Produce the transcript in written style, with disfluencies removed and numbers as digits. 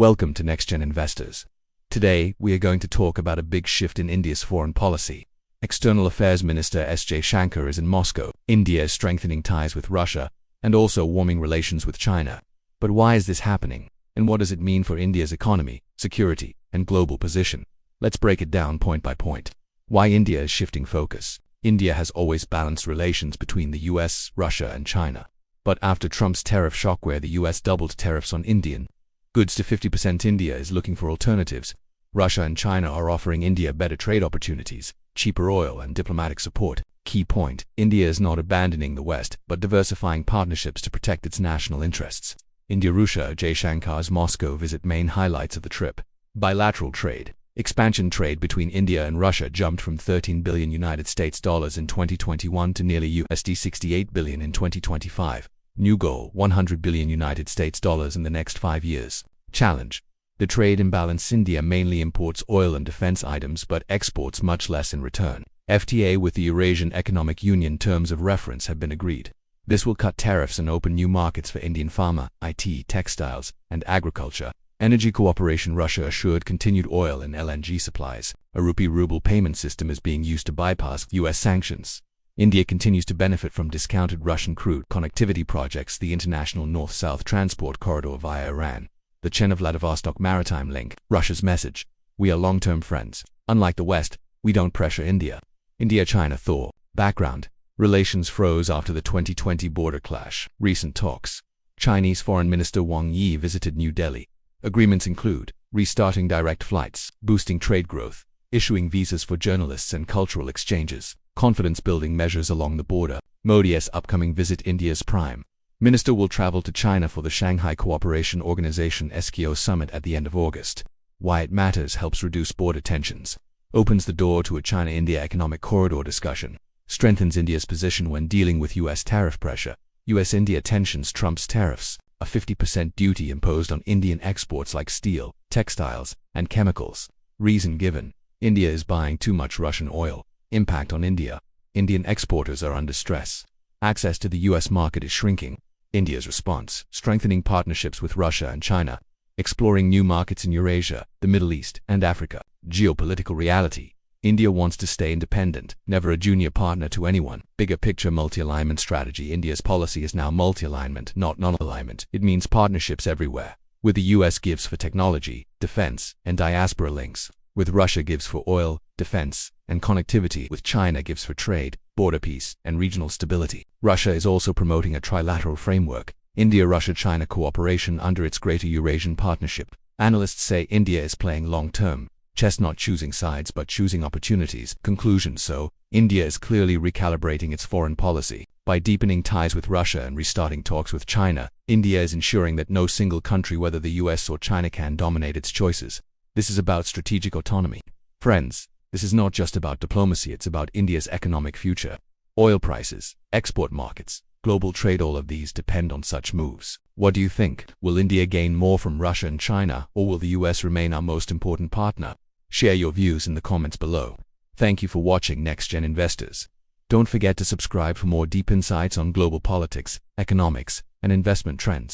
Welcome to NEXTGEN Investors. Today, we are going to talk about a big shift in India's foreign policy. External Affairs Minister S. Jaishankar is in Moscow. India is strengthening ties with Russia and also warming relations with China. But why is this happening? And what does it mean for India's economy, security, and global position? Let's break it down point by point. Why India is shifting focus. India has always balanced relations between the US, Russia, and China. But after Trump's tariff shock where the US doubled tariffs on Indian goods to 50%, India is looking for alternatives. Russia and China are offering India better trade opportunities, cheaper oil, and diplomatic support. Key point: India is not abandoning the West, but diversifying partnerships to protect its national interests. India-Russia Jaishankar's Moscow visit. Main highlights of the trip. Bilateral trade. Expansion. Trade between India and Russia jumped from $13 billion in 2021 to nearly $68 billion in 2025. New goal: $100 billion in the next 5 years. Challenge: the trade imbalance. India mainly imports oil and defense items but exports much less in return. FTA with the Eurasian Economic Union. Terms of reference have been agreed. This will cut tariffs and open new markets for Indian pharma, IT, textiles, and agriculture. Energy cooperation. Russia assured continued oil and LNG supplies. A rupee-ruble payment system is being used to bypass US sanctions. India continues to benefit from discounted Russian crude. Connectivity projects. The international north-south transport corridor via Iran. The Chen-Vladivostok maritime link. Russia's message: we are long-term friends. Unlike the West, we don't pressure India. India-China thaw. Background: relations froze after the 2020 border clash. Recent talks. Chinese Foreign Minister Wang Yi visited New Delhi. Agreements include restarting direct flights, boosting trade growth, issuing visas for journalists and cultural exchanges, confidence-building measures along the border. Modi's upcoming visit. India's Prime Minister will travel to China for the Shanghai Cooperation Organization (SCO) summit at the end of August. Why it matters: helps reduce border tensions, opens the door to a China-India economic corridor discussion, strengthens India's position when dealing with US tariff pressure. US-India tensions. Trump's tariffs. A 50% duty imposed on Indian exports like steel, textiles, and chemicals. Reason given: India is buying too much Russian oil. Impact on India: Indian exporters are under stress. Access to the US market is shrinking. India's response: strengthening partnerships with Russia and China, exploring new markets in Eurasia, the Middle East, and Africa. Geopolitical reality: India wants to stay independent, never a junior partner to anyone. Bigger picture: multi-alignment strategy. India's policy is now multi-alignment, not non-alignment. It means partnerships everywhere. With the US gives for technology, defense, and diaspora links. With Russia gives for oil, defense, and connectivity. With China gives for trade, border peace, and regional stability. Russia is also promoting a trilateral framework: India-Russia-China cooperation under its Greater Eurasian Partnership. Analysts say India is playing long-term chess, not choosing sides but choosing opportunities. Conclusion: so, India is clearly recalibrating its foreign policy. By deepening ties with Russia and restarting talks with China, India is ensuring that no single country, whether the US or China, can dominate its choices. This is about strategic autonomy. Friends, this is not just about diplomacy, it's about India's economic future. Oil prices, export markets, global trade, all of these depend on such moves. What do you think? Will India gain more from Russia and China, or will the US remain our most important partner? Share your views in the comments below. Thank you for watching NEXTGEN Investors. Don't forget to subscribe for more deep insights on global politics, economics, and investment trends.